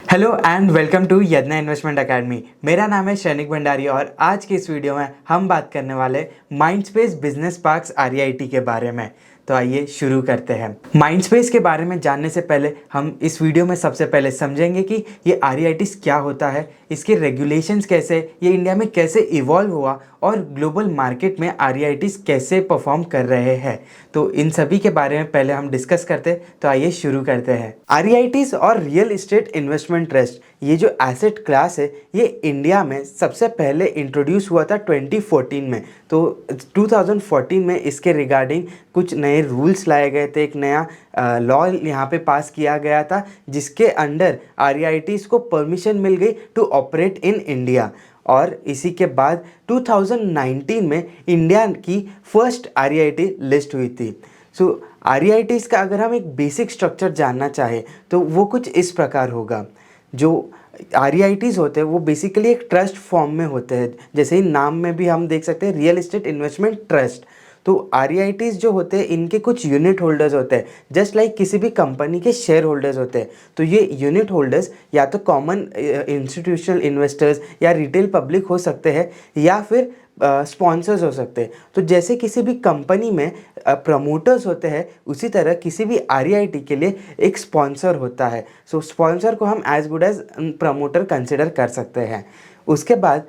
Hello and welcome to Yadna investment academy. मेरा नाम है शैनिक भंडारी और आज के इस वीडियो में हम बात करने वाले माइंडस्पेस बिजनेस पार्क्स आरईआईटी के बारे में। तो आइए शुरू करते हैं। माइंडस्पेस के बारे में जानने से पहले हम इस वीडियो में सबसे पहले समझेंगे कि ये आरईआईटीज क्या होता है, इसके रेगुलेशंस कैसे, ये इंडिया में कैसे इवॉल्व हुआ और ग्लोबल मार्केट में आरईआईटीज कैसे परफॉर्म कर रहे हैं। तो इन सभी के बारे में पहले हम डिस्कस करते हैं। तो आइए शुरू करते हैं। आरईआईटीज और रियल एस्टेट इन्वेस्टमेंट ट्रस्ट, ये जो एसेट क्लास है, ये इंडिया में सबसे पहले इंट्रोड्यूस हुआ था 2014 में। तो 2014 में इसके रिगार्डिंग कुछ नए रूल्स लाए गए थे, एक नया लॉ यहाँ पे पास किया गया था जिसके अंडर आरईआईटीज को परमिशन मिल गई टू ऑपरेट इन इंडिया। और इसी के बाद 2019 में इंडिया की फर्स्ट आरईआईटी लिस्ट हुई थी। सो आरईआईटीज का अगर हम एक बेसिक स्ट्रक्चर जानना चाहें तो वो कुछ इस प्रकार होगा। जो आरईआईटीज होते हैं वो बेसिकली एक ट्रस्ट फॉर्म में होते हैं, जैसे ही नाम में भी हम देख सकते हैं, रियल एस्टेट इन्वेस्टमेंट ट्रस्ट। तो आरईआईटीज जो होते हैं इनके कुछ यूनिट होल्डर्स होते हैं, जस्ट लाइक किसी भी कंपनी के शेयर होल्डर्स होते हैं। तो ये यूनिट होल्डर्स या तो कॉमन इंस्टीट्यूशनल इन्वेस्टर्स या रिटेल पब्लिक हो सकते हैं या फिर स्पॉन्सर्स हो सकते हैं। तो जैसे किसी भी कंपनी में प्रमोटर्स होते हैं, उसी तरह किसी भी आरईआईटी के लिए एक स्पॉन्सर होता है। सो स्पॉन्सर को हम as good as promoter consider कर सकते हैं। उसके बाद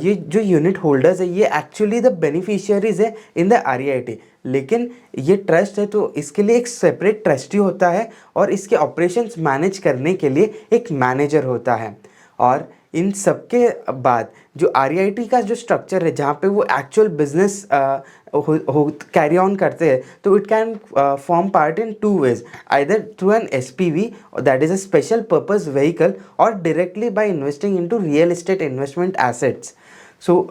ये जो यूनिट होल्डर्स है ये एक्चुअली द बेनिफिशियरीज है इन द आरईआईटी, लेकिन ये ट्रस्ट है तो इसके लिए एक सेपरेट ट्रस्टी होता है और इसके ऑपरेशंस मैनेज करने के लिए एक मैनेजर होता है। और इन सब के बाद जो आरईआईटी का जो स्ट्रक्चर है जहाँ पे वो एक्चुअल बिजनेस कैरी ऑन करते हैं, तो it can form part in two ways, either through an SPV that is a special purpose vehicle or directly by investing into real estate investment assets. So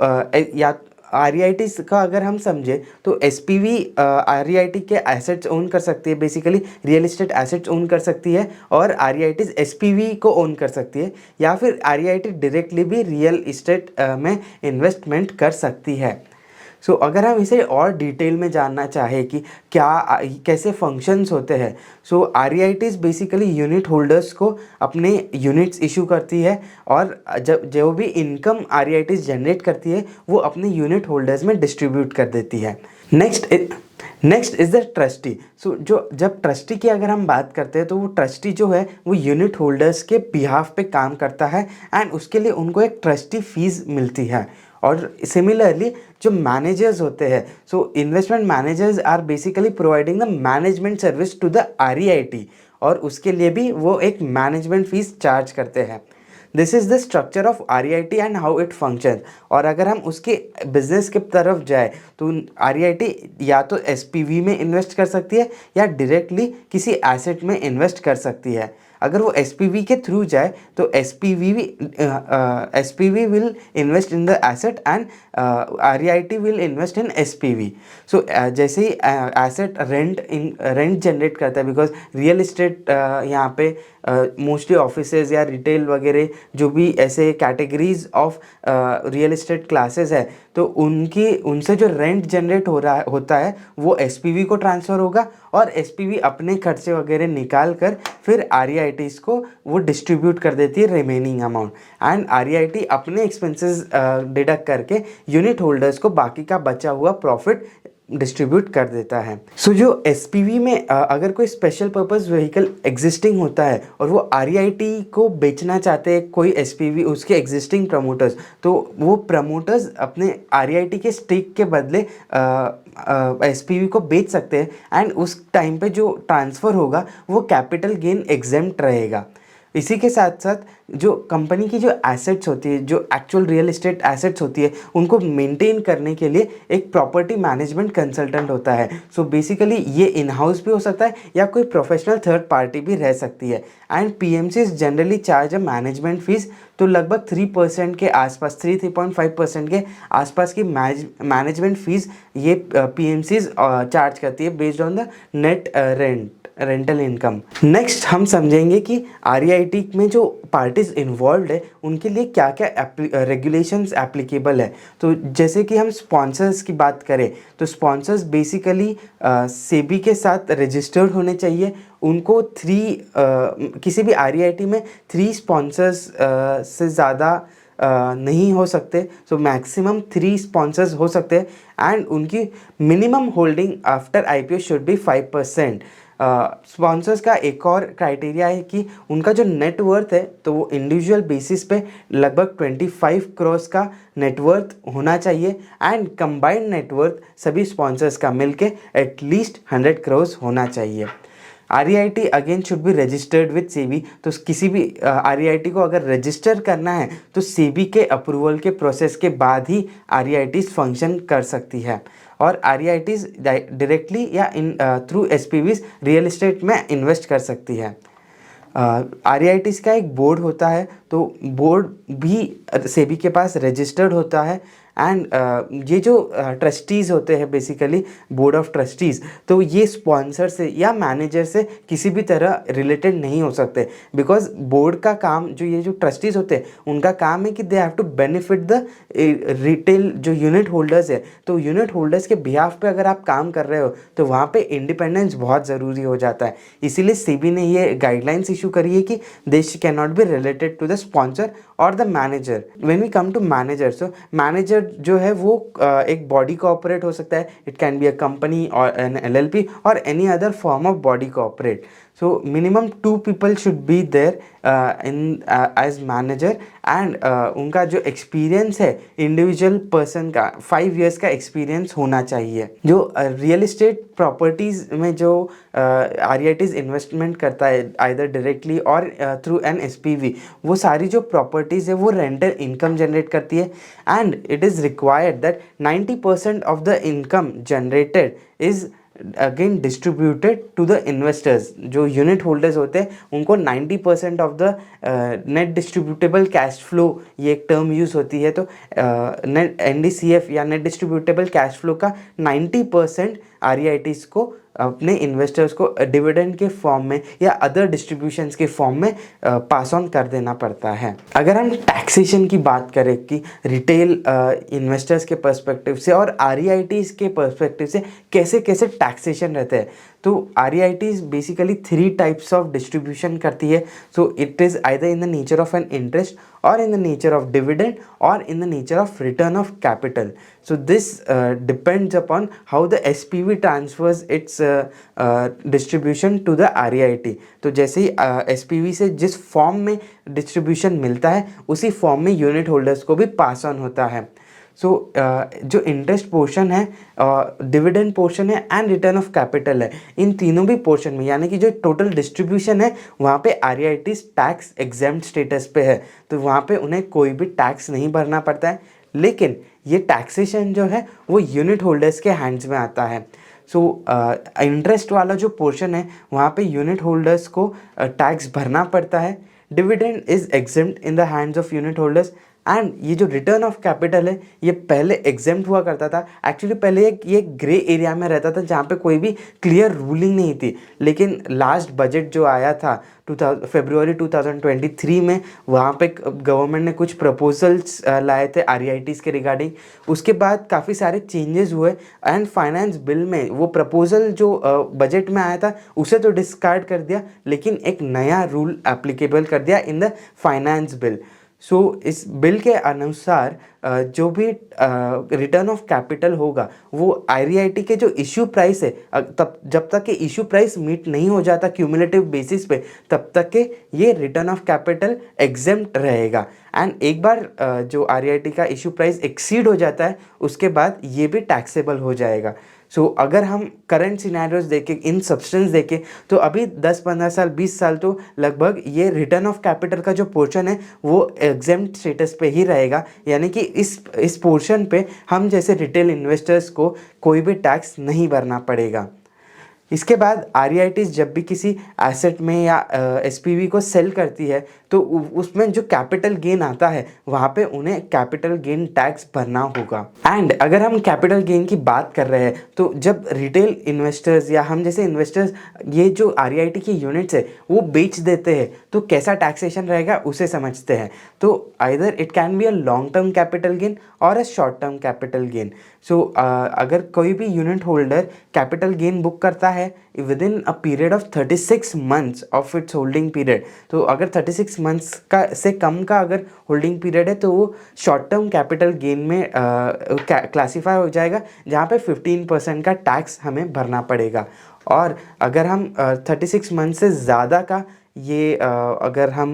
या REIT का अगर हम समझे तो SPV REIT के एसेट्स ओन कर सकती है, basically real estate assets own कर सकती है, और आरईआईटी एसपीवी को ओन कर सकती है, या फिर आरईआईटी डायरेक्टली भी रियल एस्टेट में इन्वेस्टमेंट कर सकती है। सो अगर हम इसे और डिटेल में जानना चाहें कि क्या कैसे फंक्शंस होते हैं, सो आरईआईटीज बेसिकली यूनिट होल्डर्स को अपने यूनिट्स इशू करती है और जब जो भी इनकम आरईआईटीज जनरेट करती है वो अपने यूनिट होल्डर्स में डिस्ट्रीब्यूट कर देती है। Next is the trustee. So जो जब ट्रस्टी की अगर हम बात करते हैं तो वो ट्रस्टी जो है वो यूनिट होल्डर्स के बिहाफ पे काम करता है एंड उसके लिए उनको एक ट्रस्टी फीस मिलती है। और सिमिलरली जो मैनेजर्स होते हैं, so investment managers are basically providing the management service to the REIT, और उसके लिए भी वो एक मैनेजमेंट फीस चार्ज करते हैं। This is the structure of REIT and how it function. और अगर हम उसके बिजनेस के तरफ जाए तो आरईआईटी या तो एसपीवी में इन्वेस्ट कर सकती है या डायरेक्टली किसी एसेट में इन्वेस्ट कर सकती है। अगर वो एसपीवी के थ्रू जाए तो SPV will invest in the asset and REIT will invest in SPV. So जैसे ही एसेट रेंट जनरेट करता है, बिकॉज रियल एस्टेट यहाँ पे मोस्टली ऑफिसेज या रिटेल वगैरह जो भी ऐसे categories of real estate classes है, तो उनसे जो रेंट जनरेट होता है वो एसपीवी को ट्रांसफ़र होगा और एसपीवी अपने खर्चे वगैरह निकाल कर फिर आरईआईटीज़ को वो डिस्ट्रीब्यूट कर देती है रिमेनिंग अमाउंट, एंड आरईआईटी अपने एक्सपेंसेस डिडक्ट करके यूनिट होल्डर्स को बाकी का बचा हुआ प्रॉफिट डिस्ट्रीब्यूट कर देता है। सो जो एसपीवी में अगर कोई स्पेशल पर्पस व्हीकल एग्जिस्टिंग होता है और वो आरईआईटी को बेचना चाहते हैं कोई एसपीवी उसके एग्जिस्टिंग प्रमोटर्स, तो वो प्रमोटर्स अपने आरईआईटी के स्टेक के बदले एसपीवी को बेच सकते हैं एंड उस टाइम पे जो ट्रांसफ़र होगा वो कैपिटल गेन एग्जेम्प्ट रहेगा। इसी के साथ साथ जो कंपनी की जो एसेट्स होती है, जो एक्चुअल रियल एस्टेट एसेट्स होती है, उनको मेंटेन करने के लिए एक प्रॉपर्टी मैनेजमेंट कंसल्टेंट होता है। सो बेसिकली ये इन हाउस भी हो सकता है या कोई प्रोफेशनल थर्ड पार्टी भी रह सकती है। And PMCs generally charge a management fees, तो लगभग 3% के आसपास, 3.5% के आसपास की मैनेजमेंट फीस ये पीएमसीज चार्ज करती है based on the net rent. Rental income. Next हम समझेंगे कि REIT में जो पार्टीज इन्वॉल्व है उनके लिए क्या क्या रेगुलेशंस एप्लीकेबल है। तो जैसे कि हम स्पॉन्सर्स की बात करें तो स्पॉन्सर्स बेसिकली सेबी के साथ रजिस्टर्ड होने चाहिए। उनको किसी भी REIT में 3 स्पॉन्सर्स से ज़्यादा नहीं हो सकते। सो मैक्सिमम 3 स्पॉन्सर्स हो सकते हैं एंड उनकी minimum holding after IPO should be 5%। Sponsors का एक और क्राइटेरिया है कि उनका जो नेटवर्थ है तो वो इंडिविजुअल बेसिस पे लगभग 25 करोड़ का नेटवर्थ होना चाहिए एंड कंबाइंड नेटवर्थ सभी स्पॉन्सर्स का मिलके एटलीस्ट 100 करोड़ होना चाहिए। REIT again should be registered with SEBI. तो किसी भी REIT को अगर रजिस्टर करना है तो सेबी के अप्रूवल के प्रोसेस के बाद ही REIT फंक्शन कर सकती है। और REIT डायरेक्टली या in through SPVs real estate में इन्वेस्ट कर सकती है। REITs का एक बोर्ड होता है, तो बोर्ड भी सेबी के पास रजिस्टर्ड होता है एंड ये जो ट्रस्टीज़ होते हैं बेसिकली बोर्ड ऑफ ट्रस्टीज़, तो ये स्पॉन्सर से या मैनेजर से किसी भी तरह रिलेटेड नहीं हो सकते। बिकॉज बोर्ड का काम, जो ये जो ट्रस्टीज़ होते हैं उनका काम है कि they have to benefit the retail जो यूनिट होल्डर्स है। तो यूनिट होल्डर्स के बिहाफ पे अगर आप काम कर रहे हो तो वहाँ पे इंडिपेंडेंस बहुत ज़रूरी हो जाता है। इसीलिए सेबी ने ये गाइडलाइंस इशू करी है कि this can not be related to the sponsor or the manager. When we come to manager, so manager जो है वो एक बॉडी कॉर्पोरेट हो सकता है। It can be a company or an LLP or any other form of body corporate. So minimum 2 people should be there as manager and उनका जो experience है इंडिविजुअल पर्सन का 5 years का एक्सपीरियंस होना चाहिए। जो रियल इस्टेट प्रॉपर्टीज़ में जो REITs इन्वेस्टमेंट करता है आइदर डायरेक्टली और थ्रू एन SPV, वो सारी जो प्रॉपर्टीज़ है वो रेंटल इनकम जनरेट करती है and it is required that 90% of the income generated is again distributed to the investors. जो यूनिट होल्डर्स होते हैं उनको 90% of the net distributable cash flow, ये एक टर्म यूज़ होती है। तो नेट NDCF या नेट डिस्ट्रीब्यूटेबल कैश फ्लो का 90% REITs को अपने इन्वेस्टर्स को डिविडेंड के फॉर्म में या अदर डिस्ट्रीब्यूशंस के फॉर्म में पास ऑन कर देना पड़ता है। अगर हम टैक्सेशन की बात करें कि रिटेल इन्वेस्टर्स के पर्सपेक्टिव से और REITs के पर्सपेक्टिव से कैसे कैसे टैक्सेशन रहते हैं, तो REITs basically 3 types of distribution करती है। सो it is either in the nature of an interest or in the nature of dividend or in the nature of return of capital. So this depends upon how the SPV transfers its distribution to the REIT. तो जैसे ही SPV से जिस form में distribution मिलता है उसी form में unit holders को भी पास ऑन होता है। सो जो इंटरेस्ट पोर्शन है, डिविडेंड पोर्शन है एंड रिटर्न ऑफ कैपिटल है, इन तीनों भी पोर्शन में यानी कि जो टोटल डिस्ट्रीब्यूशन है वहाँ पे REITs टैक्स एग्जेम्प्ट स्टेटस पे है। तो वहाँ पे उन्हें कोई भी टैक्स नहीं भरना पड़ता है, लेकिन ये टैक्सेशन जो है वो यूनिट होल्डर्स के हैंड्स में आता है। सो इंटरेस्ट वाला जो पोर्शन है वहाँ पे यूनिट होल्डर्स को टैक्स भरना पड़ता है। Dividend is exempt in the hands of unit holders and ये जो रिटर्न ऑफ कैपिटल है ये पहले एग्जेम्प्ट हुआ करता था। एक्चुअली पहले ये ग्रे एरिया में रहता था जहाँ पे कोई भी क्लियर रूलिंग नहीं थी, लेकिन लास्ट बजट जो आया था फरवरी 2023 में, वहाँ पे गवर्नमेंट ने कुछ प्रपोजल्स लाए थे REITs के रिगार्डिंग। उसके बाद काफ़ी सारे चेंजेस हुए एंड फाइनेंस बिल में वो प्रपोजल जो बजट में आया था उसे तो डिस्कार्ड कर दिया, लेकिन एक नया रूल एप्लीकेबल कर दिया इन द फाइनेंस बिल। सो इस बिल के अनुसार जो भी रिटर्न ऑफ कैपिटल होगा वो REIT के जो इश्यू प्राइस है, तब जब तक कि इश्यू प्राइस मीट नहीं हो जाता क्यूमुलेटिव बेसिस पे, तब तक के ये रिटर्न ऑफ कैपिटल एग्जेम्प्ट रहेगा। एंड एक बार जो REIT का इश्यू प्राइस एक्सीड हो जाता है उसके बाद ये भी टैक्सेबल हो जाएगा। सो अगर हम करंट सिनेरियोज देखें, इन सब्सटेंस देखें, तो अभी 10-15 साल 20 साल तो लगभग ये रिटर्न ऑफ कैपिटल का जो पोर्शन है वो एग्जेम्प्ट स्टेटस पे ही रहेगा, यानी कि इस पोर्शन पे हम जैसे रिटेल इन्वेस्टर्स को कोई भी टैक्स नहीं भरना पड़ेगा। इसके बाद आरईआईटीज जब भी किसी एसेट में या एसपीवी को सेल करती है तो उसमें जो कैपिटल गेन आता है वहाँ पे उन्हें कैपिटल गेन टैक्स भरना होगा। एंड अगर हम कैपिटल गेन की बात कर रहे हैं तो जब रिटेल इन्वेस्टर्स या हम जैसे इन्वेस्टर्स ये जो आरईआईटी की यूनिट्स है वो बेच देते हैं तो कैसा टैक्सेशन रहेगा उसे समझते हैं। तो either it can be a long term capital gain or a short term capital gain. So अगर कोई भी unit holder capital gain book करता है within a period of 36 months of its holding period, तो अगर 36 months का से कम का अगर होल्डिंग पीरियड है तो वो शॉर्ट टर्म कैपिटल गेन में क्लासीफाई हो जाएगा, जहाँ पे 15% का टैक्स हमें भरना पड़ेगा। और अगर हम 36 मंथ से ज़्यादा का ये अगर हम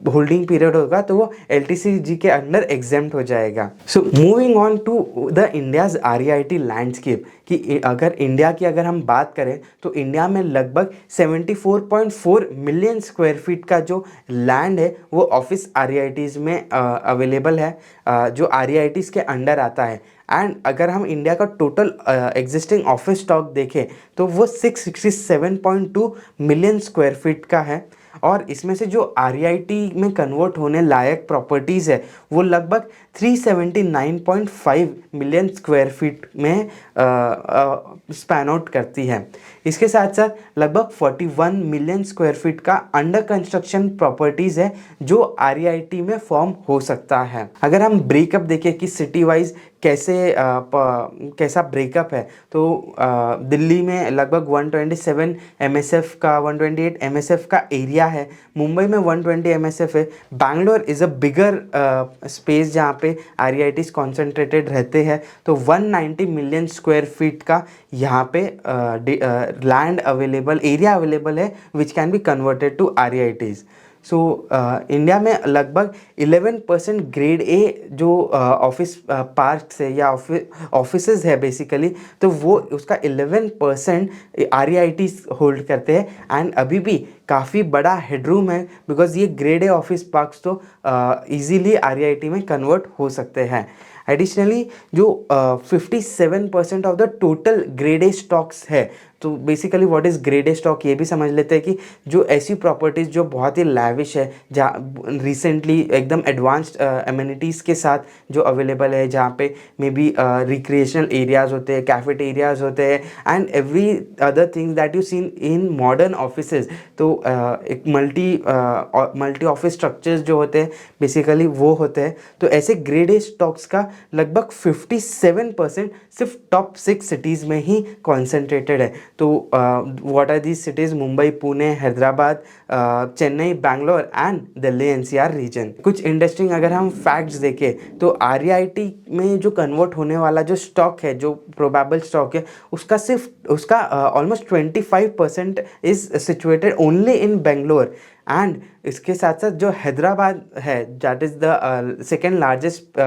होल्डिंग पीरियड होगा तो वो एलटीसीजी के अंडर एग्जेम्प्ट हो जाएगा। So moving on to the India's REIT landscape, कि अगर इंडिया की अगर हम बात करें तो इंडिया में लगभग 74.4 मिलियन स्क्वायर फीट का जो लैंड है वो ऑफिस आरईआईटीज़ में अवेलेबल है, जो आरईआईटीज़ के अंडर आता है। एंड अगर हम इंडिया का टोटल एग्जिस्टिंग ऑफिस स्टॉक देखें तो वो 667.2 मिलियन स्क्वायर फीट का है। और इसमें से जो आरईआईटी में कन्वर्ट होने लायक प्रॉपर्टीज़ है वो लगभग 379.5 मिलियन स्क्वायर फीट में स्पैन आउट करती है। इसके साथ साथ लगभग 41 मिलियन स्क्वायर फीट का अंडर कंस्ट्रक्शन प्रॉपर्टीज़ है जो आरईआईटी में फॉर्म हो सकता है। अगर हम ब्रेकअप देखें कि सिटी वाइज कैसा ब्रेकअप है तो दिल्ली में लगभग 127 एमएसएफ का 128 एमएसएफ का एरिया है, मुंबई में 120 एमएसएफ है, Bangalore is a bigger space जहाँ पे आरईआईटीज़ कॉन्सेंट्रेटेड रहते हैं, तो 190 मिलियन स्क्वायर फीट का यहाँ पे लैंड अवेलेबल एरिया अवेलेबल है which can be converted to REITs. So India में लगभग 11% ग्रेड ए जो ऑफिस पार्क्स है या ऑफिसेज है बेसिकली, तो वो उसका 11% आरईआईटीज़ होल्ड करते हैं। एंड अभी भी काफ़ी बड़ा हेडरूम है बिकॉज ये ग्रेड ए ऑफिस पार्क्स तो इजीली आरईआईटी में कन्वर्ट हो सकते हैं। एडिशनली जो 57% of the total grade A stocks है, तो basically what is grade A stock ये भी समझ लेते हैं कि जो ऐसी प्रॉपर्टीज़ जो बहुत ही लैविश है, जहाँ रिसेंटली एकदम एडवांस्ड एमिनिटीज़ के साथ जो अवेलेबल है, जहाँ पे मे बी रिक्रिएशनल एरियाज़ होते हैं, कैफेटेरियाज़ होते हैं and every other things that you seen in modern offices. तो एक मल्टी ऑफिस स्ट्रक्चर्स जो होते हैं बेसिकली वो होते हैं। तो ऐसे ग्रेड ए स्टॉक्स का लगभग 57% सिर्फ टॉप 6 सिटीज़ में ही कॉन्सेंट्रेटेड है। तो what are these cities? Mumbai, Pune, Hyderabad, Chennai, Bangalore and Delhi NCR region. कुछ इंटरेस्टिंग अगर हम फैक्ट्स देखें तो आरईआईटी में जो कन्वर्ट होने वाला जो स्टॉक है, जो प्रोबेबल स्टॉक है, उसका almost 25% is situated only in Bangalore. And इसके साथ साथ जो हैदराबाद है that is the second largest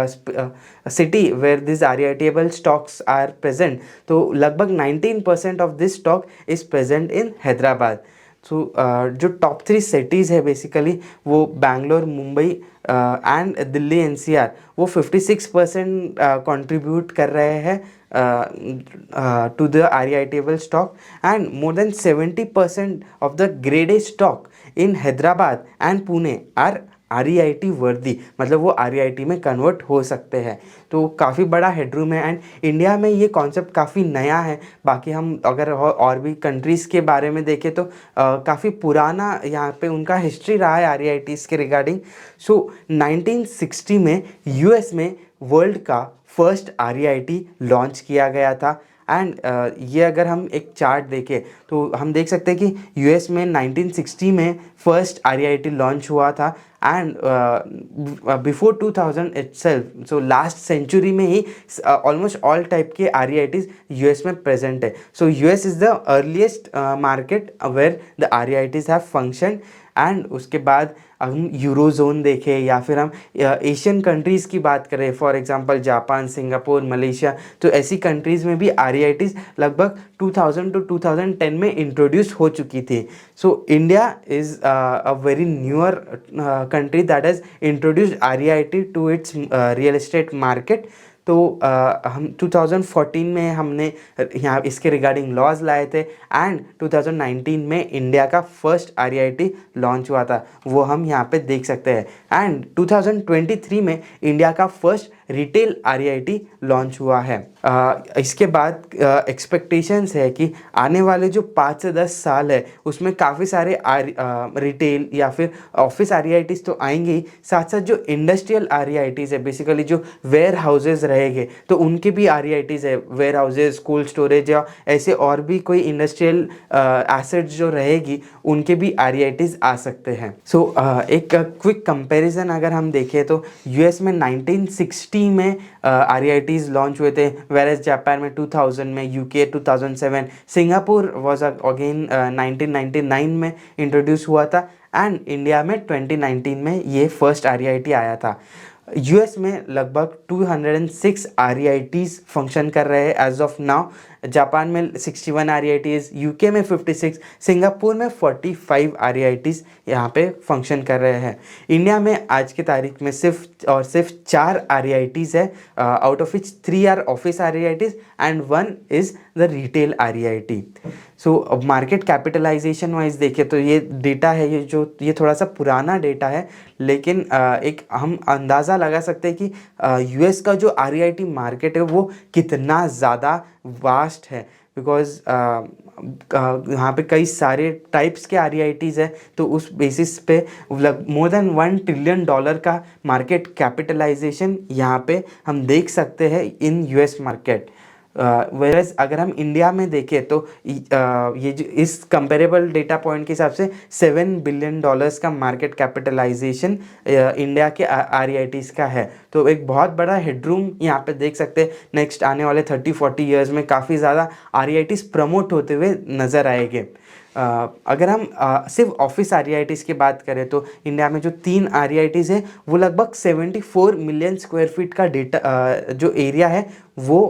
city where this REITable stocks are present, तो लगभग 19% of this stock is present in Hyderabad. So जो टॉप 3 सिटीज़ है बेसिकली वो बैंगलोर, मुंबई एंड दिल्ली एनसीआर, वो 56% कंट्रीब्यूट कर रहे हैं to the REITable stock, and more than 70% of the grade A stock in Hyderabad and Pune are REIT वर्दी, मतलब वो REIT में कन्वर्ट हो सकते हैं। तो काफ़ी बड़ा हेडरूम है एंड इंडिया में ये कॉन्सेप्ट काफ़ी नया है। बाकी हम अगर और भी कंट्रीज़ के बारे में देखें तो काफ़ी पुराना यहाँ पे उनका हिस्ट्री रहा है REITs के रिगार्डिंग। सो 1960 में यूएस में वर्ल्ड का फर्स्ट REIT लॉन्च किया गया था। एंड ये अगर हम एक चार्ट देखें तो हम देख सकते हैं कि यूएस में 1960 में फर्स्ट REIT लॉन्च हुआ था and before 2000 itself, so last century में ही ऑलमोस्ट ऑल टाइप के REITs यूएस में प्रेजेंट है। So US is the earliest market where the REITs have function. And उसके बाद हम यूरोजोन देखें या फिर हम एशियन कंट्रीज़ की बात करें, for example Japan, Singapore, Malaysia, तो ऐसी कंट्रीज़ में भी REITs लगभग 2000 टू 2010 में इंट्रोड्यूस हो चुकी थी। So India is a very newer country that has introduced REIT to its real estate market. तो हम 2014 में हमने यहाँ इसके रिगार्डिंग लॉज लाए थे एंड 2019 में इंडिया का फर्स्ट REIT लॉन्च हुआ था, वो हम यहाँ पे देख सकते हैं। एंड 2023 में इंडिया का फर्स्ट रिटेल REIT लॉन्च हुआ है। इसके बाद एक्सपेक्टेशंस है कि आने वाले जो 5 से 10 साल है उसमें काफ़ी सारे रिटेल या फिर ऑफिस REITs तो आएंगे ही, साथ साथ जो इंडस्ट्रियल REITs है, बेसिकली जो वेयर हाउसेज रहेंगे तो उनके भी REITs है, वेयर हाउसेज, कोल्ड स्टोरेज या ऐसे और भी कोई इंडस्ट्रियल एसेट्स जो रहेगी उनके भी REITs आ सकते हैं। सो एक क्विक कंपैरिजन अगर हम देखें तो US में 1960 में REITs लॉन्च हुए थे, वेरएज जापान में 2000 में, UK 2007, सिंगापुर वाज अगेन 1999 में इंट्रोड्यूस हुआ था एंड इंडिया में 2019 में ये फर्स्ट REIT आया था। US में लगभग 206 REITs फंक्शन कर रहे हैं एज ऑफ नाउ, जापान में 61 REITs, UK में 56, सिंगापुर में 45 REITs यहाँ पे फंक्शन कर रहे हैं। इंडिया में आज की तारीख में सिर्फ और सिर्फ 4 REITs है, out of which 3 are office REITs and 1 is the retail REIT। So अब मार्केट कैपिटलाइजेशन वाइज देखें तो ये डेटा है, ये थोड़ा सा पुराना डेटा है, लेकिन एक हम अंदाज़ा लगा सकते हैं कि US का जो REIT मार्केट है वो कितना ज़्यादा वास्ट है, बिकॉज यहाँ पे कई सारे टाइप्स के REITs है, तो उस बेसिस पे मोर देन $1 ट्रिलियन का मार्केट कैपिटलाइजेशन यहाँ पे हम देख सकते हैं इन US मार्केट। वेरएज अगर हम इंडिया में देखें तो ये जो इस कंपेरेबल डेटा पॉइंट के हिसाब से $7 बिलियन का मार्केट कैपिटलाइजेशन इंडिया के REITs का है, तो एक बहुत बड़ा हेडरूम यहाँ पे देख सकते हैं। नेक्स्ट आने वाले 30-40 ईयर्स में काफ़ी ज़्यादा REITs प्रमोट होते हुए नज़र आएंगे। अगर हम सिर्फ ऑफिस REITs की बात करें तो इंडिया में जो 3 REITs है वो लगभग 74 मिलियन स्क्वायर फीट का डेटा जो एरिया है वो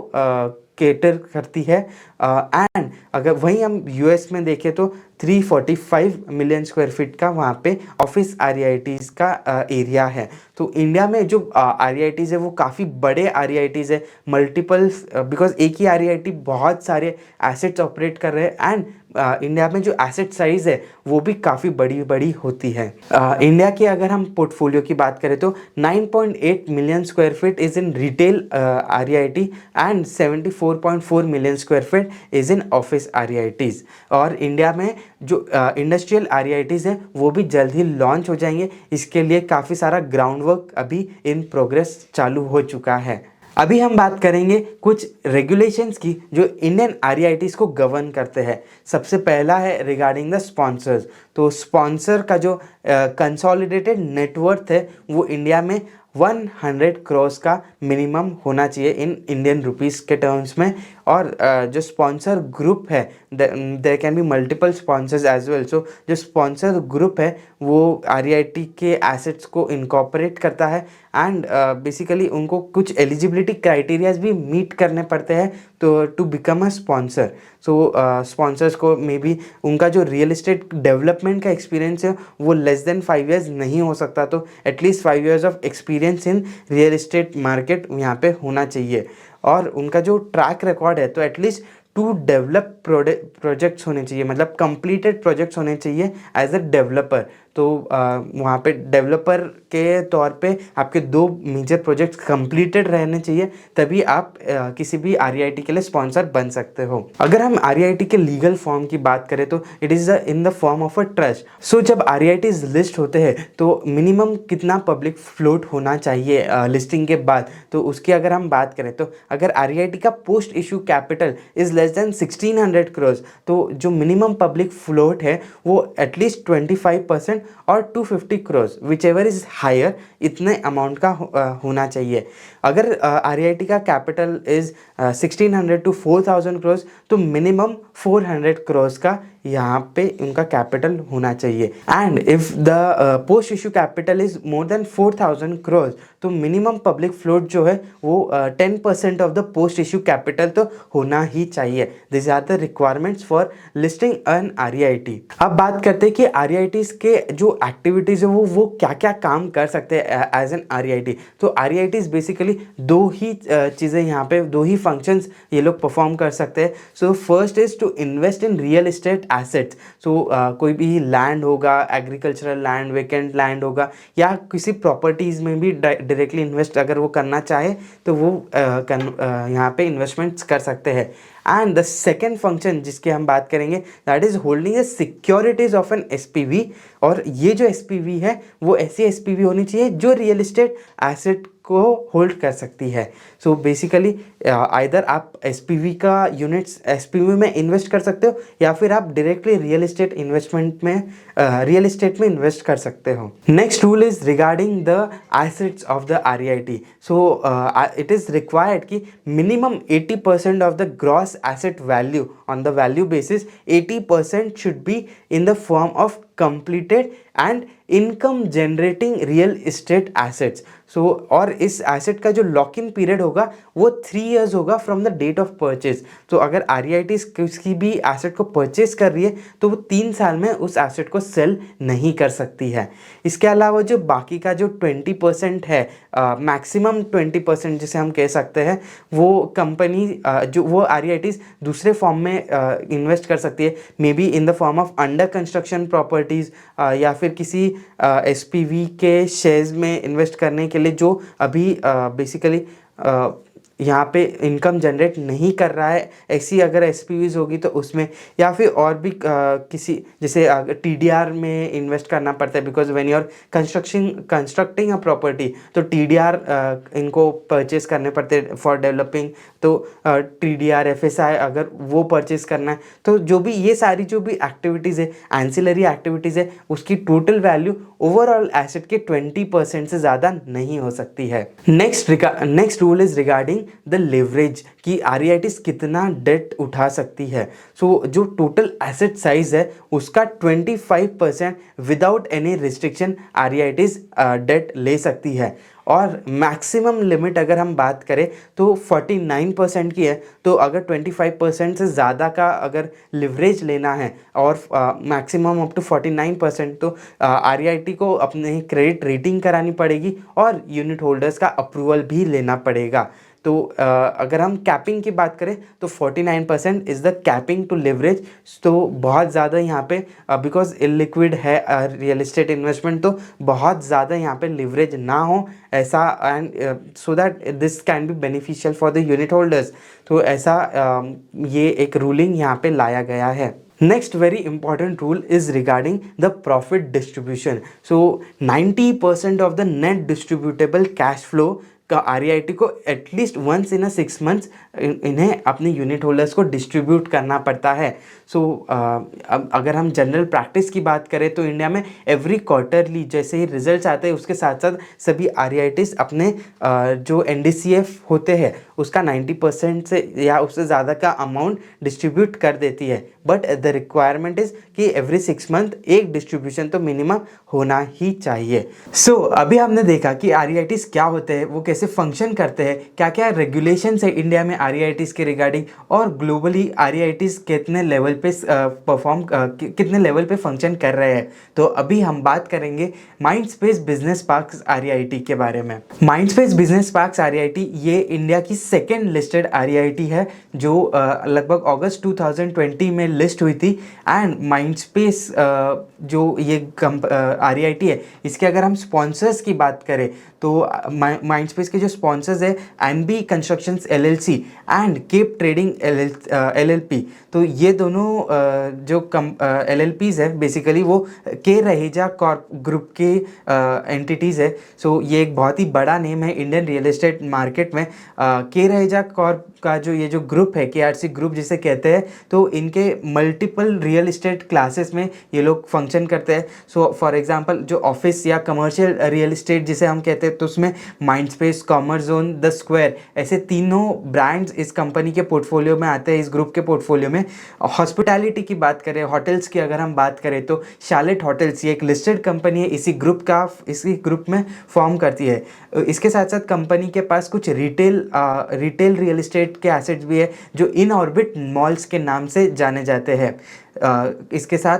केटर करती है एंड अगर वहीं हम US में देखें तो 345 मिलियन स्क्वायर फीट का वहाँ पे ऑफिस REITs का एरिया है। तो इंडिया में जो REITs है वो काफ़ी बड़े REITs है, मल्टीपल्स, बिकॉज एक ही REIT बहुत सारे एसेट्स ऑपरेट कर रहे हैं एंड इंडिया में जो एसेट साइज़ है वो भी काफ़ी बड़ी बड़ी होती है। इंडिया की अगर हम पोर्टफोलियो की बात करें तो 9.8 million square feet is in retail REIT and 74.4 million square feet is in office REITs। और इंडिया में जो इंडस्ट्रियल REITs है वो भी जल्द ही लॉन्च हो जाएंगे, इसके लिए काफ़ी सारा ग्राउंड वर्क अभी इन प्रोग्रेस चालू हो चुका है। अभी हम बात करेंगे कुछ रेगुलेशंस की जो इंडियन REITs को गवर्न करते हैं। सबसे पहला है रिगार्डिंग द स्पॉन्सर्स। तो स्पॉन्सर का जो कंसोलिडेटेड नेटवर्थ है वो इंडिया में 100 करोड़ का मिनिमम होना चाहिए इन इंडियन रुपीस के टर्म्स में। और जो स्पॉन्सर ग्रुप है there can be multiple sponsors as well. So जो स्पॉन्सर ग्रुप है वो REIT के एसेट्स को इनकॉर्पोरेट करता है एंड बेसिकली उनको कुछ एलिजिबिलिटी क्राइटेरियाज भी मीट करने पड़ते हैं तो to become a sponsor. So sponsors को मे बी उनका जो रियल एस्टेट डेवलपमेंट का एक्सपीरियंस है वो लेस देन 5 इयर्स नहीं हो सकता, तो at least 5 years of experience in real estate market यहाँ पे होना चाहिए। और उनका जो ट्रैक रिकॉर्ड है तो एटलीस्ट 2 डेवलप प्रोजेक्ट्स होने चाहिए, मतलब कंप्लीटेड प्रोजेक्ट्स होने चाहिए एज अ डेवलपर। तो वहाँ पे डेवलपर के तौर पे आपके 2 मेजर प्रोजेक्ट्स कंप्लीटेड रहने चाहिए, तभी आप किसी भी REIT के लिए स्पॉन्सर बन सकते हो। अगर हम REIT के लीगल फॉर्म की बात करें तो it is in the form of a trust. So जब REITs लिस्ट होते हैं तो मिनिमम कितना पब्लिक फ्लोट होना चाहिए लिस्टिंग के बाद, तो उसकी अगर हम बात करें तो अगर REIT का post issue capital is less than 1600 crore, तो जो मिनिमम पब्लिक फ्लोट है वो एटलीस्ट 25% और 250 crore whichever is higher, इतने अमाउंट का होना चाहिए। अगर REIT का कैपिटल इज़ 1600 to 4000 करोड़ तो मिनिमम 400 करोड़ का यहाँ पे उनका कैपिटल होना चाहिए। And if the post issue capital is more than 4,000 crores, तो मिनिमम पब्लिक फ्लोट जो है वो 10% of the post issue capital तो होना ही चाहिए। This are the requirements for listing an REIT। अब बात करते हैं कि REITs के जो एक्टिविटीज़ है वो क्या क्या काम कर सकते हैं एज एन REIT। तो REITs बेसिकली दो ही चीज़ें यहाँ पे, दो ही फंक्शंस ये लोग परफॉर्म कर सकते हैं। So first is to invest in real estate assets. So कोई भी लैंड होगा, एग्रीकल्चरल लैंड, वेकेंट लैंड होगा, या किसी प्रॉपर्टीज़ में भी डायरेक्टली इन्वेस्ट अगर वो करना चाहे तो वो यहाँ पे इन्वेस्टमेंट्स कर सकते हैं। एंड द सेकेंड फंक्शन जिसकी हम बात करेंगे that is holding the securities of an SPV। और ये जो SPV है वो ऐसी SPV होनी चाहिए जो रियल एस्टेट एसेट को होल्ड कर सकती है। सो बेसिकली आइदर आप SPV का यूनिट्स SPV में इन्वेस्ट कर सकते हो, या फिर आप डायरेक्टली रियल एस्टेट में इन्वेस्ट कर सकते हो। Next rule is regarding the assets of the REIT। So it is required कि minimum 80% of the gross asset value on the value basis 80% should be in the form of completed and income generating real estate assets। सो और इस asset का जो lock in period होगा वो 3 years होगा from the date of purchase. तो अगर REIT किसी भी एसेट को परचेज कर रही है तो वो 3 साल में उस एसेट को सेल नहीं कर सकती है। इसके अलावा जो बाकी का जो 20% है, मैक्सिमम 20% जिसे हम कह सकते हैं, वो कंपनी जो वो REITs दूसरे फॉर्म में इन्वेस्ट कर सकती है, may be in the form of under construction properties, या फिर किसी SPV के शेयर्स में इन्वेस्ट करने के लिए जो अभी बेसिकली यहाँ पे इनकम जनरेट नहीं कर रहा है, ऐसी अगर SPVs होगी तो उसमें, या फिर और भी किसी जैसे TDR में इन्वेस्ट करना पड़ता है, because when you are constructing a property तो TDR इनको परचेज करने पड़ते हैं फॉर डेवलपिंग। तो TDR FSI अगर वो परचेज करना है तो जो भी ये सारी जो भी एक्टिविटीज़ है, एंसिलरी एक्टिविटीज़ है, उसकी टोटल वैल्यू ओवरऑल एसेट के 20% से ज़्यादा नहीं हो सकती है। Next rule is regarding the leverage कि REITs कितना डेट उठा सकती है। सो जो टोटल एसेट साइज है उसका 25% without any restriction REITs debt ले सकती है। और मैक्सिमम लिमिट अगर हम बात करें तो 49% की है। तो अगर 25% से ज़्यादा का अगर लिवरेज लेना है और मैक्सिमम अप टू 49%, तो REIT को अपनी क्रेडिट रेटिंग करानी पड़ेगी और यूनिट होल्डर्स का अप्रूवल भी लेना पड़ेगा। तो अगर हम कैपिंग की बात करें तो 49% is the capping to leverage. तो बहुत ज़्यादा यहाँ पे बिकॉज इलिक्विड है रियल एस्टेट इन्वेस्टमेंट, तो बहुत ज़्यादा यहाँ पे लिवरेज ना हो ऐसा, and so that this can be beneficial for the unit holders. तो ऐसा ये एक रूलिंग यहाँ पे लाया गया है। Next very important rule is regarding the profit distribution. So 90% of the net distributable cash flow का REIT को एटलीस्ट वंस इन 6 months इन्हें अपने यूनिट होल्डर्स को डिस्ट्रीब्यूट करना पड़ता है। सो अब अगर हम जनरल प्रैक्टिस की बात करें तो इंडिया में एवरी क्वार्टरली जैसे ही रिजल्ट्स आते हैं उसके साथ साथ सभी REITs अपने जो NDCF होते हैं उसका 90% से या उससे ज़्यादा का अमाउंट डिस्ट्रीब्यूट कर देती है। बट द रिक्वायरमेंट इज़ कि एवरी 6 month एक डिस्ट्रीब्यूशन तो मिनिमम होना ही चाहिए। सो अभी हमने देखा कि REITs क्या होते हैं, वो कैसे फंक्शन करते हैं, क्या क्या रेगुलेशंस है इंडिया में REITs के रिगार्डिंग, और ग्लोबली REITs कितने लेवल पे कितने लेवल पे फंक्शन कर रहे हैं। तो अभी हम बात करेंगे माइंडस्पेस बिजनेस पार्क्स REIT के बारे में। माइंडस्पेस बिजनेस पार्क्स REIT ये इंडिया की सेकेंड लिस्टेड REIT है जो लगभग अगस्त 2020 में लिस्ट हुई थी। एंड माइंडस्पेस जो ये REIT है, इसके अगर हम स्पॉन्सर्स की बात करें तो माइंडस्पेस के जो स्पॉन्सर्स है NB Constructions LLC and Cape Trading LLP। तो ये दोनों जो LLPs है बेसिकली वो के रहेजा कॉर्प ग्रुप के एंटिटीज़ है। सो ये एक बहुत ही बड़ा नेम है इंडियन रियल एस्टेट मार्केट में। के रहेजा कॉर्प का जो ये जो ग्रुप है KRC ग्रुप जिसे कहते हैं, तो इनके मल्टीपल रियल इस्टेट क्लासेस में ये लोग फंक्शन करते हैं। सो फॉर एग्जांपल जो ऑफिस या कमर्शियल रियल इस्टेट जिसे हम कहते हैं, तो उसमें Mindspace, commerce zone, the square, ऐसे तीनों ब्रांड्स इस कंपनी के पोर्टफोलियो में आते हैं, इस ग्रुप के पोर्टफोलियो में। हॉस्पिटैलिटी की बात करें, होटल्स की अगर हम बात करें तो शार्लेट होटल्स, ये एक लिस्टेड कंपनी है, इसी ग्रुप में फॉर्म करती है। इसके साथ साथ कंपनी के पास कुछ रिटेल रियल इस्टेट के एसेट्स भी है जो इन ऑर्बिट मॉल्स के नाम से जाने जाते हैं। इसके साथ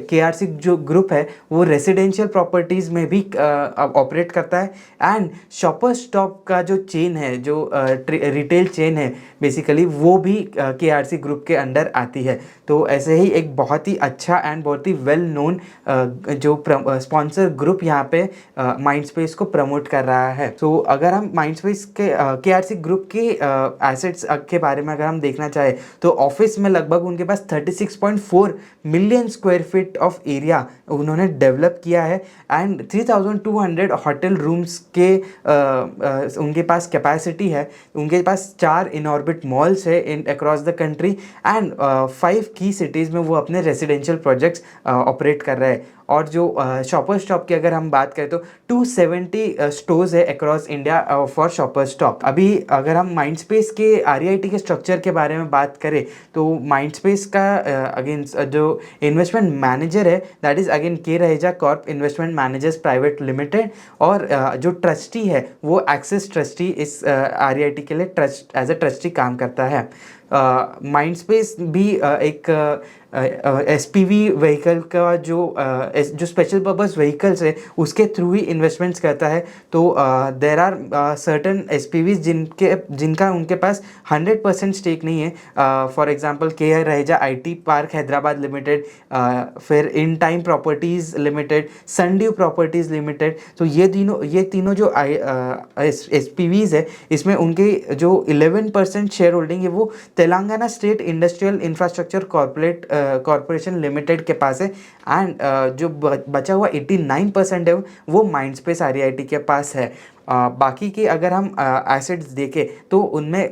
KRC जो ग्रुप है वो रेसिडेंशियल प्रॉपर्टीज़ में भी ऑपरेट करता है। एंड शॉपर्स स्टॉप का जो चेन है, जो रिटेल चेन है बेसिकली, वो भी KRC ग्रुप के अंडर आती है। तो ऐसे ही एक बहुत ही अच्छा एंड बहुत ही वेल नोन जो स्पॉन्सर ग्रुप यहाँ पे माइंडस्पेस को प्रमोट कर रहा है। तो अगर हम माइंडस्पेस के KRC ग्रुप के एसेट्स के बारे में अगर हम देखना चाहें तो ऑफिस में लगभग उनके पास 36.4 million square feet of area उन्होंने डेवलप किया है। एंड 3200 होटल रूम्स के उनके पास कैपेसिटी है। उनके पास 4 इन ऑर्बिट मॉल्स है इन अक्रॉस द कंट्री। एंड 5 की सिटीज़ में वो अपने रेसिडेंशियल प्रोजेक्ट्स ऑपरेट कर रहे हैं। और जो शॉपर स्टॉप की अगर हम बात करें तो 270 स्टोर्स है across India for shopper stop. अभी अगर हम माइंडस्पेस के REIT के स्ट्रक्चर के बारे में बात करें तो माइंडस्पेस का अगेन जो इन्वेस्टमेंट मैनेजर है दैट इज़ अगेन के Raheja Corp investment managers private limited. और जो ट्रस्टी है वो एक्सिस ट्रस्टी इस REIT के लिए एज अ ट्रस्टी काम करता है। माइंडस्पेस भी एक SPV व्हीकल का जो स्पेशल पर्पस व्हीकल्स है उसके थ्रू ही इन्वेस्टमेंट्स करता है। तो देर आर सर्टन SPVs जिनका उनके पास 100% स्टेक नहीं है। For example K Raheja IT park Hyderabad limited, फिर Intime properties limited, Sundew properties limited. तो ये तीनों जो SPVs है इसमें उनके जो 11% शेयर होल्डिंग है वो Telangana state industrial infrastructure corporation limited के पास है। एंड जो बचा हुआ 89% है वो माइंडस्पेस REIT के पास है। बाकी के अगर हम एसेट्स देखें तो उनमें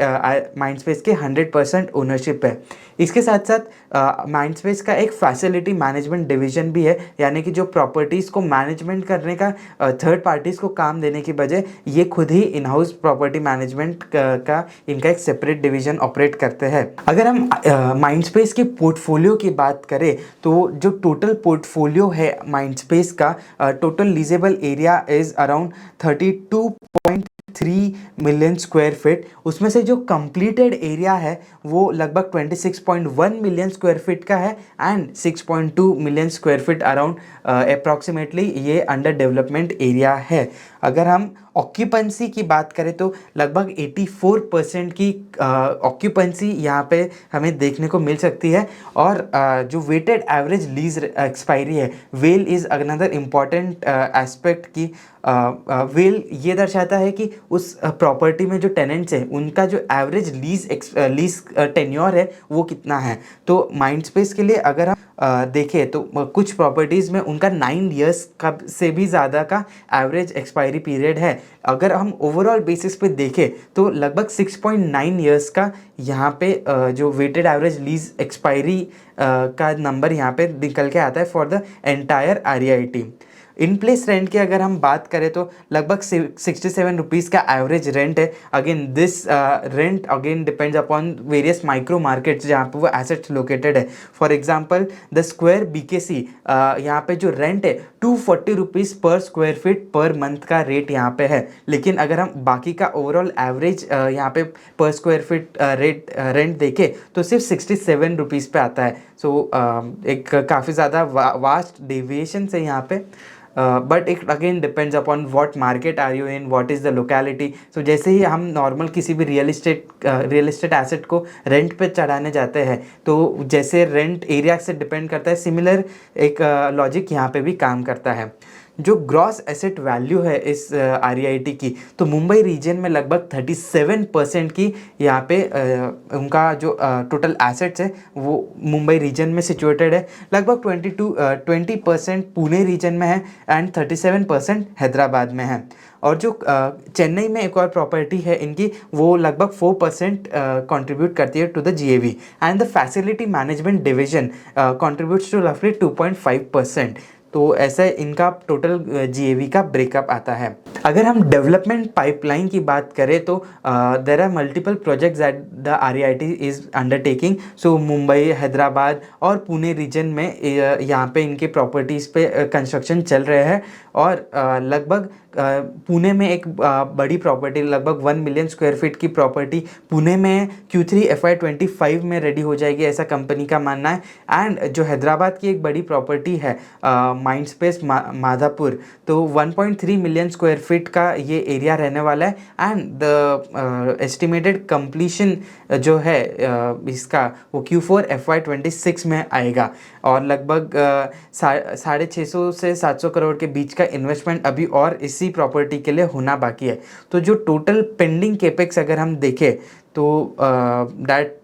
माइंडस्पेस के 100% ओनरशिप है। इसके साथ साथ माइंडस्पेस का एक फैसिलिटी मैनेजमेंट डिवीज़न भी है, यानी कि जो प्रॉपर्टीज़ को मैनेजमेंट करने का थर्ड पार्टीज़ को काम देने की बजाय ये खुद ही इन हाउस प्रॉपर्टी मैनेजमेंट का इनका एक सेपरेट डिवीज़न ऑपरेट करते हैं। अगर हम माइंडस्पेस के पोर्टफोलियो की बात करें तो जो टोटल पोर्टफोलियो है माइंडस्पेस का, total leasable area is around 32.3 million square feet. उसमें से जो कंप्लीटेड एरिया है वो लगभग 26.1 मिलियन स्क्वायर फीट का है। And 6.2 million square feet around approximately ये अंडर डेवलपमेंट एरिया है। अगर हम ऑक्यूपेंसी की बात करें तो लगभग 84% की ऑक्यूपेंसी यहाँ पे हमें देखने को मिल सकती है। और जो वेटेड एवरेज लीज एक्सपायरी है, well is another important aspect की वेल ये दर्शाता है कि उस प्रॉपर्टी में जो टेनेंट्स हैं उनका जो एवरेज लीज टेन्योर है वो कितना है। तो माइंडस्पेस के लिए अगर हम देखें तो कुछ प्रॉपर्टीज़ में उनका 9 इयर्स का से भी ज़्यादा का एवरेज एक्सपायरी पीरियड है। अगर हम ओवरऑल बेसिस पे देखें तो लगभग 6.9 इयर्स का यहाँ पे जो वेटेड एवरेज लीज एक्सपायरी का नंबर यहाँ पे निकल के आता है for the entire REIT। In place rent की अगर हम बात करें तो लगभग 67 रुपीज़ का एवरेज रेंट है। Again this rent again depends upon various micro markets जहाँ पे वो एसेट्स लोकेटेड है। For example the square BKC यहाँ पे जो रेंट है 240 रुपीज़ पर स्क्वायर फीट पर मंथ का रेट यहाँ पे है। लेकिन अगर हम बाकी का ओवरऑल एवरेज यहाँ पे पर स्क्वायर फीट रेंट देखें तो सिर्फ 67 रुपीज़ पे आता है। सो एक काफ़ी ज़्यादा वास्ट डेविएशन है यहाँ पे। But it again depends upon what market are you in, what is the locality. So जैसे ही हम नॉर्मल किसी भी रियल इस्टेट एसेट को रेंट पे चढ़ाने जाते हैं तो जैसे रेंट एरिया से डिपेंड करता है, सिमिलर एक लॉजिक यहाँ पे भी काम करता है। जो ग्रॉस एसेट वैल्यू है इस REIT की, तो मुंबई रीजन में लगभग 37% की यहाँ पे उनका जो टोटल एसेट्स है वो मुंबई रीजन में सिचुएटेड है। लगभग 20% पुणे रीजन में है एंड 37% हैदराबाद में है। और जो चेन्नई में एक और प्रॉपर्टी है इनकी, वो लगभग 4% कंट्रीब्यूट करती है to the GAV, and the facility management division contributes to रफली 2.5%। तो ऐसे इनका टोटल GAV का ब्रेकअप आता है। अगर हम डेवलपमेंट पाइपलाइन की बात करें तो there are multiple projects that the REIT is undertaking. So Mumbai, Hyderabad और पुणे रीजन में यहाँ पे इनके प्रॉपर्टीज़ पे कंस्ट्रक्शन चल रहे हैं। और लगभग पुणे में एक बड़ी प्रॉपर्टी, लगभग 1 मिलियन स्क्वायर फीट की प्रॉपर्टी पुणे में Q3 FY25 में रेडी हो जाएगी, ऐसा कंपनी का मानना है। एंड जो हैदराबाद की एक बड़ी प्रॉपर्टी है माइंडस्पेस माधापुर, तो 1.3 मिलियन स्क्वायर फीट का ये एरिया रहने वाला है। एंड द एस्टिमेटेड कंप्लीशन जो है इसका वो Q4 FY26 में आएगा। और लगभग 650 से 700 करोड़ के बीच का इन्वेस्टमेंट अभी और इसी प्रॉपर्टी के लिए होना बाकी है। तो जो टोटल पेंडिंग केपेक्स अगर हम देखें तो that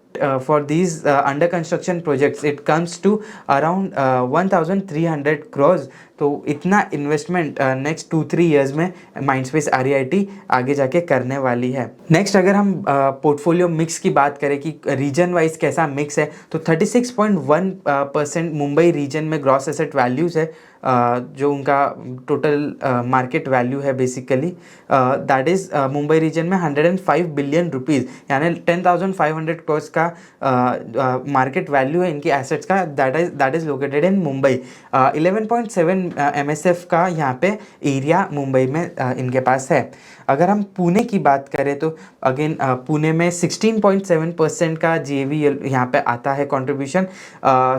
for these under construction projects it comes to around 1300 crores। तो इतना इन्वेस्टमेंट नेक्स्ट 2-3 ईयर्स में माइंडस्पेस REIT आगे जाके करने वाली है। नेक्स्ट अगर हम पोर्टफोलियो मिक्स की बात करें कि रीजन वाइज कैसा मिक्स है, तो 36.1% मुंबई रीजन में ग्रॉस एसेट वैल्यूज़ है, जो उनका टोटल मार्केट वैल्यू है basically, that is Mumbai region में 105 बिलियन रुपीज़, यानी 10,500 करोड़ का मार्केट वैल्यू है इनकी एसेट्स का, that is located in Mumbai. 11.7 MSF का यहाँ पे एरिया मुंबई में इनके पास है। अगर हम पुणे की बात करें तो अगेन पुणे में 16.7% का GAV यहाँ पे आता है कंट्रीब्यूशन।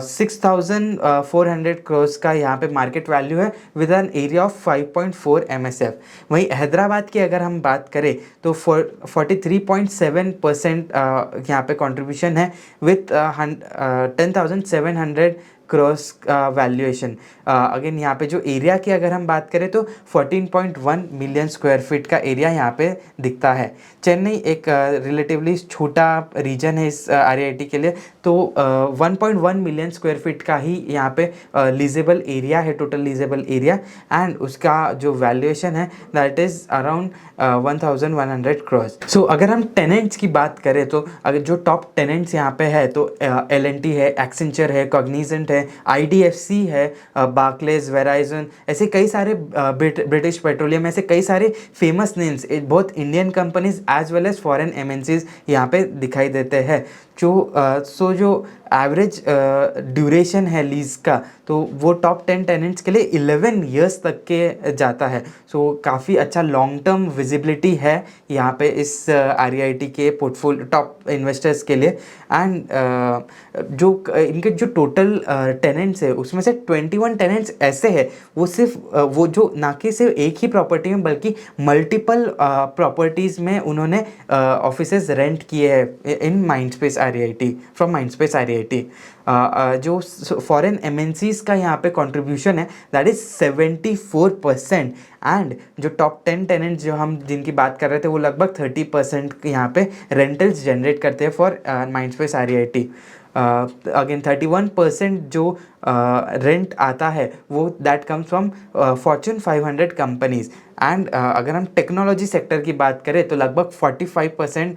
6,400 करोड़ का यहाँ पे मार्केट वैल्यू है with an area of 5.4 MSF। वहीं हैदराबाद की अगर हम बात करें तो 43.7% यहाँ पे कंट्रीब्यूशन है विथ 10,700 क्रॉस वैल्यूएशन। अगेन यहाँ पे जो एरिया की अगर हम बात करें तो 14.1 मिलियन स्क्वायर फीट का एरिया यहाँ पे दिखता है। चेन्नई एक रिलेटिवली छोटा रीजन है इस REIT के लिए, तो 1.1 मिलियन स्क्वायर फीट का ही यहाँ पे लीजेबल एरिया है, टोटल लीजेबल एरिया, एंड उसका जो वैल्यूएशन है दैट इज़ अराउंड 1,100 करोड़। सो अगर हम टेनेंट्स की बात करें तो अगर जो टॉप टेनेंट्स यहाँ पे है तो L&T है, एक्सेंचर है, कॉग्निजेंट है, IDFC है, बार्कलेज, वेराइजन, ऐसे कई सारे ब्रिटिश पेट्रोलियम, ऐसे कई सारे फेमस नेम्स, बहुत Indian companies as well as foreign MNCs यहाँ पे दिखाई देते हैं। जो एवरेज ड्यूरेशन है लीज का, तो वो टॉप 10 टेनेंट्स के लिए 11 ईयर्स तक के जाता है। सो काफ़ी अच्छा लॉन्ग टर्म विजिबिलिटी है यहाँ पे इस REIT के पोर्टफोलियो टॉप इन्वेस्टर्स के लिए। एंड जो इनके जो टोटल टेनेंट्स है उसमें से 21 टेनेंट्स ऐसे हैं वो सिर्फ वो जो ना कि सिर्फ एक ही प्रॉपर्टी में बल्कि मल्टीपल प्रॉपर्टीज़ में उन्होंने ऑफिसेज रेंट किए हैं in Mindspace REIT, from Mindspace REIT। जो फॉरेन MNCs का यहाँ पे कंट्रीब्यूशन है दैट इज़ 74%। एंड जो टॉप 10 टेनेंट्स जो हम जिनकी बात कर रहे थे वो लगभग 30% यहाँ पे रेंटल्स जनरेट करते हैं फॉर माइंडस्पेस REIT। अगेन 31% जो रेंट आता है वो that comes from Fortune 500 companies. And अगर हम टेक्नोलॉजी सेक्टर की बात करें तो लगभग 45%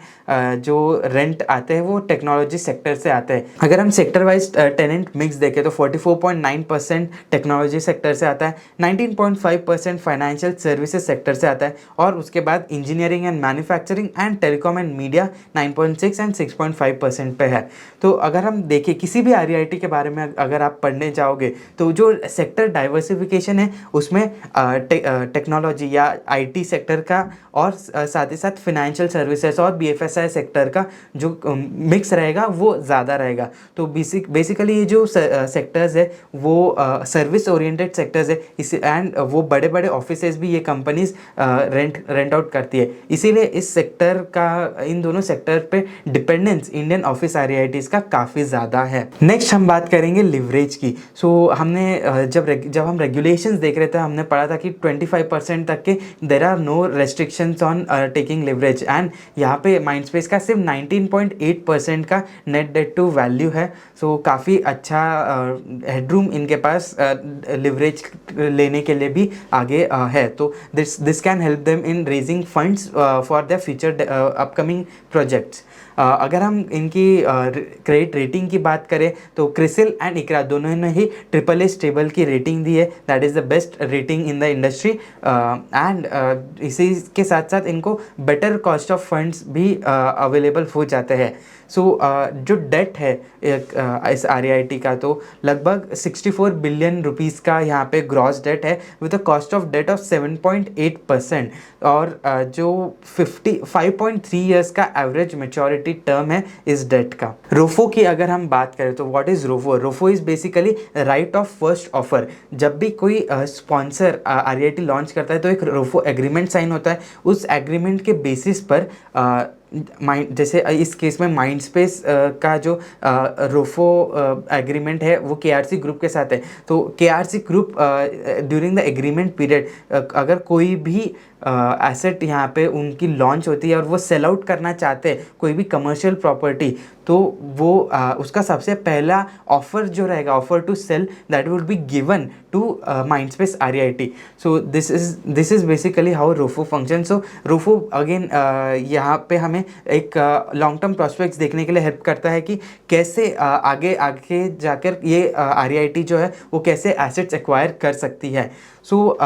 जो रेंट आते हैं वो टेक्नोलॉजी सेक्टर से आते हैं। अगर हम सेक्टर वाइज टेनेंट मिक्स देखें तो 44.9% टेक्नोलॉजी सेक्टर से आता है, 19.5% फाइनेंशियल सर्विसेज सेक्टर से आता है, और उसके बाद engineering and manufacturing and telecom and media 9.6 and 6.5% पे है। तो अगर हम देखें किसी भी REIT के बारे में अगर आप पढ़ने जाओगे तो जो सेक्टर डाइवर्सिफिकेशन है उसमें टेक्नोलॉजी या IT सेक्टर का और साथ ही साथ फाइनेंशियल सर्विसेज और BFSI सेक्टर का जो मिक्स रहेगा वो ज़्यादा रहेगा। तो बेसिकली ये जो सेक्टर्स है वो सर्विस ओरिएंटेड सेक्टर्स है, इस एंड वो बड़े बड़े ऑफिसेज भी ये कंपनीज रेंट आउट करती है। इसीलिए इस सेक्टर का, इन दोनों सेक्टर पे डिपेंडेंस इंडियन ऑफिस REITs का काफ़ी काफ़ी ज़्यादा है। नेक्स्ट हम बात करेंगे लिवरेज की। सो हमने जब हम रेगुलेशंस देख रहे थे हमने पढ़ा था कि 25% तक के there are no restrictions on taking leverage, and यहाँ पे माइंडस्पेस का सिर्फ 19.8% का नेट डेट टू वैल्यू है। सो काफ़ी अच्छा हेडरूम इनके पास लिवरेज लेने के लिए भी आगे है। तो this can help them in raising funds for the future upcoming projects. अगर हम इनकी क्रेडिट रेटिंग की बात करें तो क्रिसिल एंड इकरा दोनों ने ही AAA स्टेबल की रेटिंग दी है, that is the best rating in the industry. And इसी के साथ साथ इनको बेटर कॉस्ट ऑफ फंड्स भी अवेलेबल हो जाते हैं। सो जो डेट है इस REIT का तो लगभग 64 बिलियन रुपीज़ का यहाँ पे ग्रॉस डेट है with a cost of debt of 7.8%, और जो 5.3 ईयर्स का एवरेज मेच्योरिटी टर्म है इस डेट का। रोफो की अगर हम बात करें तो what is ROFO? ROFO is basically right of first offer. जब भी कोई स्पॉन्सर REIT लॉन्च करता है तो एक रोफो एग्रीमेंट साइन होता है। उस एग्रीमेंट के बेसिस पर जैसे इस केस में माइंडस्पेस का जो रोफो एग्रीमेंट है वो KRC ग्रुप के साथ है। तो KRC group during the agreement period अगर कोई भी एसेट यहाँ पे उनकी लॉन्च होती है और वो सेल आउट करना चाहते हैं कोई भी कमर्शियल प्रॉपर्टी, तो वो उसका सबसे पहला ऑफर जो रहेगा, offer to sale, that would be given to Mindspace REIT। So this is basically how ROFO function. So ROFO again यहाँ पे हमें एक लॉन्ग टर्म प्रॉस्पेक्ट्स देखने के लिए हेल्प करता है कि कैसे आगे आगे जाकर ये REIT जो है वो कैसे एसेट्स एक्वायर कर सकती है। सो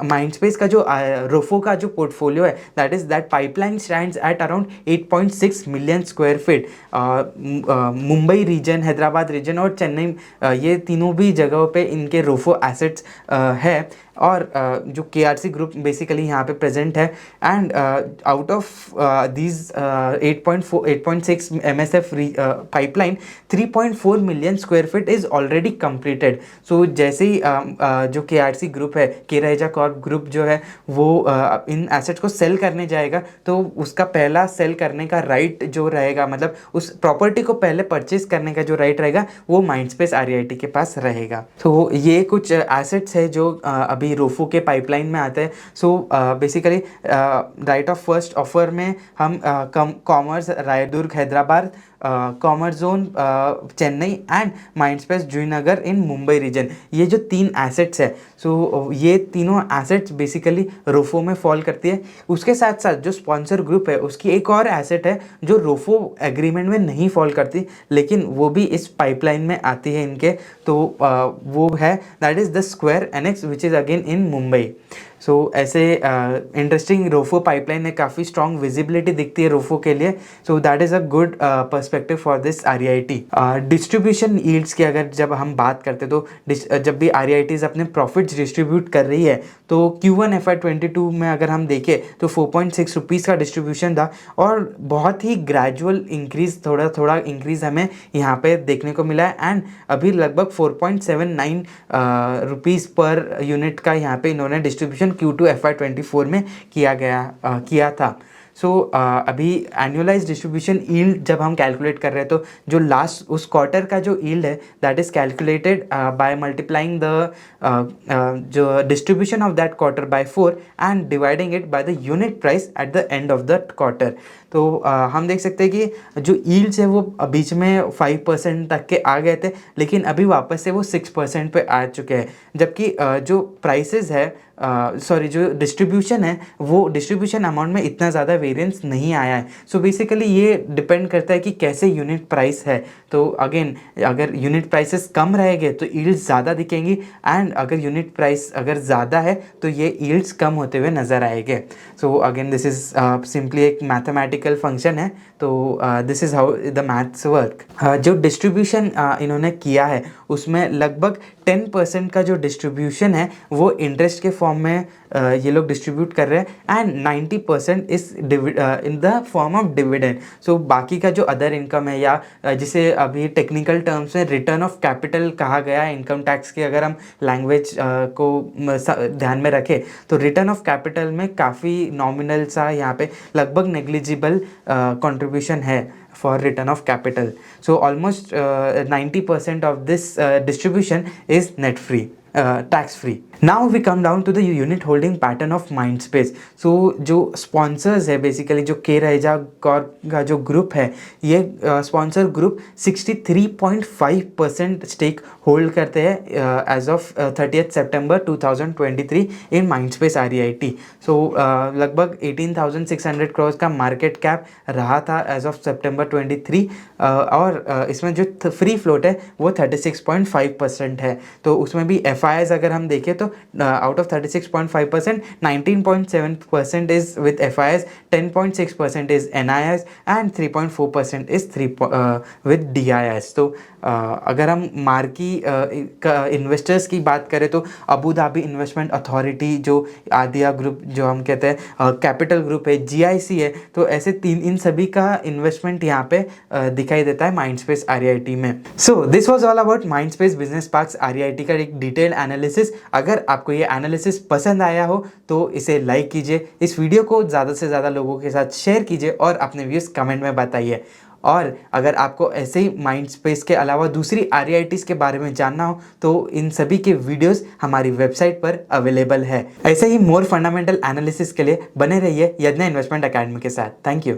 माइंडस्पेस का जो रोफो का जो पोर्टफोलियो है that pipeline stands at around 8.6 million square feet. Mumbai region, Hyderabad region और चेन्नई, ये तीनों भी जगहों पे इनके रोफो एसेट्स है, और जो KRC ग्रुप बेसिकली यहाँ पे प्रेजेंट है। And out of these 8.6 MSF pipeline 3.4 million square feet is already completed. So जैसे ही जो KRC ग्रुप है, के रहेजा कॉर्प ग्रुप जो है वो इन एसेट्स को सेल करने जाएगा तो उसका पहला सेल करने का राइट जो रहेगा, मतलब उस प्रॉपर्टी को पहले परचेज करने का जो राइट रहेगा वो माइंडस्पेस REIT के पास रहेगा। तो ये कुछ एसेट्स है जो अभी रोफो के पाइपलाइन में आते हैं। So basically right of first offer में हम commerce Raidurg Hyderabad, Commerzone Chennai and Mindspace Juinagar in Mumbai region, ये जो 3 एसेट्स है, सो ये तीनों एसेट्स बेसिकली रोफो में फॉल करती है। उसके साथ साथ जो स्पॉन्सर ग्रुप है उसकी एक और एसेट है जो रोफो एग्रीमेंट में नहीं फॉल करती लेकिन वो भी इस पाइपलाइन में आती है इनके, तो वो है that is the square annex which is again in Mumbai. So ऐसे इंटरेस्टिंग रोफो पाइपलाइन है, काफ़ी स्ट्रॉन्ग विजिबिलिटी दिखती है रोफो के लिए। So that is a good perspective for this REIT। Distribution yields की अगर जब हम बात करते तो जब भी REITs अपने प्रॉफिट्स डिस्ट्रीब्यूट कर रही है तो Q1 FY22 में अगर हम देखें तो 4.6 रुपीज़ का डिस्ट्रीब्यूशन था, और बहुत ही ग्रेजुअल इंक्रीज़, थोड़ा थोड़ा इंक्रीज़ हमें यहाँ पे देखने को मिला है। एंड अभी लगभग 4.79 रुपीज़ पर यूनिट का यहाँ पे इन्होंने डिस्ट्रीब्यूशन Q2 FY24 में किया था। सो अभी एनुअलाइज डिस्ट्रीब्यूशन यील्ड जब हम कैलकुलेट कर रहे हैं तो जो लास्ट उस क्वार्टर का जो यील्ड है that is calculated by multiplying the जो distribution of that quarter by 4 and dividing it by the unit price at the end of the quarter. तो हम देख सकते हैं कि जो यील्ड्स है वो बीच में 5% तक के आ गए थे लेकिन अभी वापस से वो 6% पे आ चुके हैं, जबकि जो प्राइसेस है जो डिस्ट्रीब्यूशन है वो डिस्ट्रीब्यूशन अमाउंट में इतना ज़्यादा वेरिएंस नहीं आया है। सो बेसिकली ये डिपेंड करता है कि कैसे यूनिट प्राइस है। तो अगेन अगर यूनिट प्राइसेस कम रहेंगे तो यील्ड्स ज़्यादा दिखेंगी, एंड अगर यूनिट प्राइस अगर ज़्यादा है तो ये यील्ड्स कम होते हुए नज़र आएंगे। So again this is simply एक मैथमेटिकल फंक्शन है, तो this is how the maths work. जो डिस्ट्रीब्यूशन इन्होंने किया है उसमें लगभग 10% का जो डिस्ट्रीब्यूशन है वो इंटरेस्ट के फॉर्म में ये लोग डिस्ट्रीब्यूट कर रहे हैं, and 90% is in the form of dividend. So बाकी का जो अदर इनकम है या जिसे अभी टेक्निकल टर्म्स में रिटर्न ऑफ कैपिटल कहा गया है इनकम टैक्स की, अगर हम लैंग्वेज को ध्यान में रखें तो रिटर्न ऑफ कैपिटल में काफ़ी नॉमिनल सा यहाँ पे लगभग नेग्लिजिबल कंट्रीब्यूशन है for return of capital. So almost 90% of this distribution is net free, tax free. Now we come down to the unit holding pattern of Mindspace. So जो sponsors है basically, जो के रहेजा का जो ग्रुप है, ये sponsor group 63.5% stake hold करते हैं as of 30 September 2023 in Mindspace REIT. So लगभग 18,600 करोड़ का मार्केट कैप रहा था एज ऑफ सितंबर 23, और इसमें जो फ्री फ्लोट है वो 36.5% है. तो उसमें भी FIIs अगर हम देखें तो out of 36.5%, 19.7% is with FIIs, 10.6% is NIIs and 3.4% is with DIIs. तो अगर हम मार्की इन्वेस्टर्स की बात करें तो अबू धाबी इन्वेस्टमेंट अथॉरिटी, जो आदिया ग्रुप जो हम कहते हैं, कैपिटल ग्रुप है, GIC है, तो ऐसे इन सभी का इन्वेस्टमेंट यहाँ पे दिखाई देता है माइंडस्पेस REIT में. So this was all about Mindspace business parks REIT का एक डिटेल्ड एनालिसिस. अगर आपको ये एनालिसिस पसंद आया हो तो इसे लाइक कीजिए, इस वीडियो को ज़्यादा से ज़्यादा लोगों के साथ शेयर कीजिए और अपने व्यूज़ कमेंट में बताइए. और अगर आपको ऐसे ही माइंडस्पेस के अलावा दूसरी REITs के बारे में जानना हो तो इन सभी के वीडियोस हमारी वेबसाइट पर अवेलेबल है. ऐसे ही मोर फंडामेंटल एनालिसिस के लिए बने रहिए यज्ञ इन्वेस्टमेंट अकेडमी के साथ. Thank you.